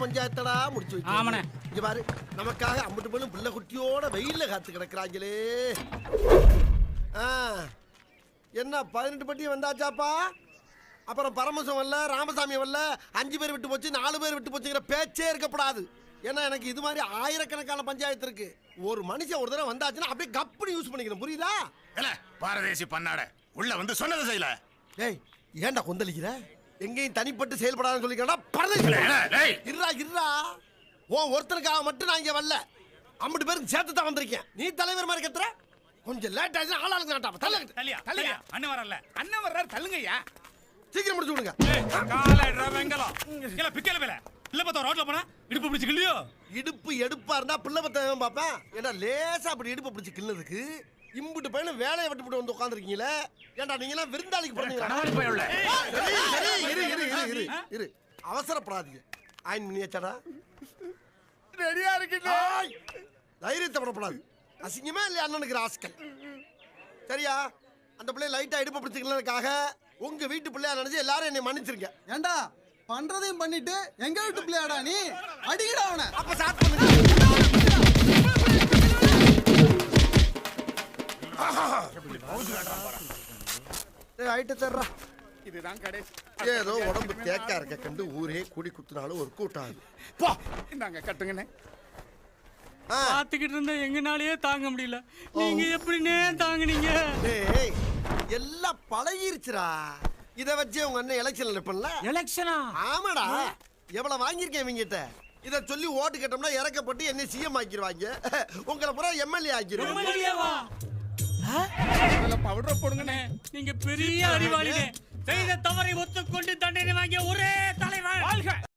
பஞ்சாயத்தடா முடிச்சு வச்சு. இங்க பாரு, நமக்காக அம்பட்டு போலும் பிள்ளை குட்டியோட வெயில்ல காத்து கிடக்குறாங்களே. என்ன 18 பட்டி வந்தாச்சாப்பா? அப்புறம் பரமசம் வரல, ராமசாமி வரல, 5 பேர் விட்டு போச்சு, 4 பேர் விட்டு போச்சுங்கிற பேச்சே இருக்கப்படாது. ஏன்னா எனக்கு இது மாதிரி ஆயிரக்கணக்கான பஞ்சாயத்து இருக்கு. ஒரு மனுஷன் ஒரு தடவை வந்தாச்சுன்னா அப்படியே கப்புனு யூஸ் பண்ணிக்கணும், புரியுதா? பாரதேசி பண்ணாட உள்ள வந்து சொன்னதை செய்யல. டேய், ஏன்டா கொந்தளிக்கிற? எங்கேயும் தனிப்பட்டு செயல்படாதுன்னு சொல்லிக்கிறா. பரதேசி இருடா இருடா. ஓ ஒருத்தனுக்காக மட்டும் நான் இங்க வரல, 50 பேருக்கு சேர்த்து தான் வந்திருக்கேன். நீ தலைவர் மாதிரி கத்துற. கொஞ்சம் லேட் ஆயிடுச்சு, ஆளாளுக்கு நாட்டாம தள்ளியா. அண்ணன் வரல, அண்ணன் வர்றாரு, தள்ளுங்கய்யா. சீக்கிரம் முடிச்சு விடுங்க. ரோட்ல போனா இடுப்பு பிடிச்சு கிள்ளியோ. இடுப்பு எடுப்பா இருந்தா பிள்ளை பத்தவன் பாப்பேன். ஏன்னா லேசா அப்படி இடுப்பு பிடிச்சு கிள்ளதுக்கு இம்புட்டு பையனும் வேலையை விட்டு போட்டு வந்து உட்காந்துருக்கீங்களே. ஏன்டா நீங்க எல்லாம் விருந்தாளிக்கு போறீங்களா? இரு, அவசரப்படாதீங்க. ஆயின் பண்ணியாச்சாடா? ரெடியா இருக்கு. தைரியத்தை படப்படாது. அசிங்கமா இல்லையா அண்ணனுக்கு ராஸ்கல்? சரியா? அந்த பிள்ளை லைட்டா இடுப்பு பிடிச்சிக்கிறதுக்காக உங்க வீட்டு பிள்ளையா நினைச்சு எல்லாரும் என்னை மன்னிச்சிருங்க. ஏண்டா பண்றதையும் பண்ணிட்டு எங்க வீட்டு பிள்ளையாடா நீ? அடிக்கடா அவனை. அப்ப ஸ்டார்ட் பண்ணுங்க. ஏய் ஐட்ட தர்றா. இதுதான் கடைசி. ஏதோ உடம்பு தேக்கா இருக்க கண்டு ஊரே கூடி குத்துனாலும் ஒரு கூட்டம். போ இந்தாங்க கட்டுங்கண்ணே. பாத்துக்கிட்டு இருந்தா எங்கனாலேயே தாங்க முடியல. நீங்க எப்படினே தாங்குனீங்க? டேய் எல்லாம் பழகிருச்சுடா. இத வச்சு உங்க அண்ணன் எலெக்ஷன்ல நிப்பல்ல. எலெக்ஷனா? ஆமாடா. எவ்வளவு வாங்கியிருக்கேன் இவங்கிட்ட. இத சொல்லி ஓட்டு கேட்டோம்னா இறக்கப்பட்டு என்ன சிஎம் ஆக்கிடுவாங்க. உங்களை பூரா எம்எல்ஏ ஆக்கிடுவாங்க. எம்எல்ஏவா? பவுடர் போடுங்கண்ணே. நீங்க பெரிய அறிவாளினே. செய்த தவறை ஒத்துக்கொண்டு தண்டனை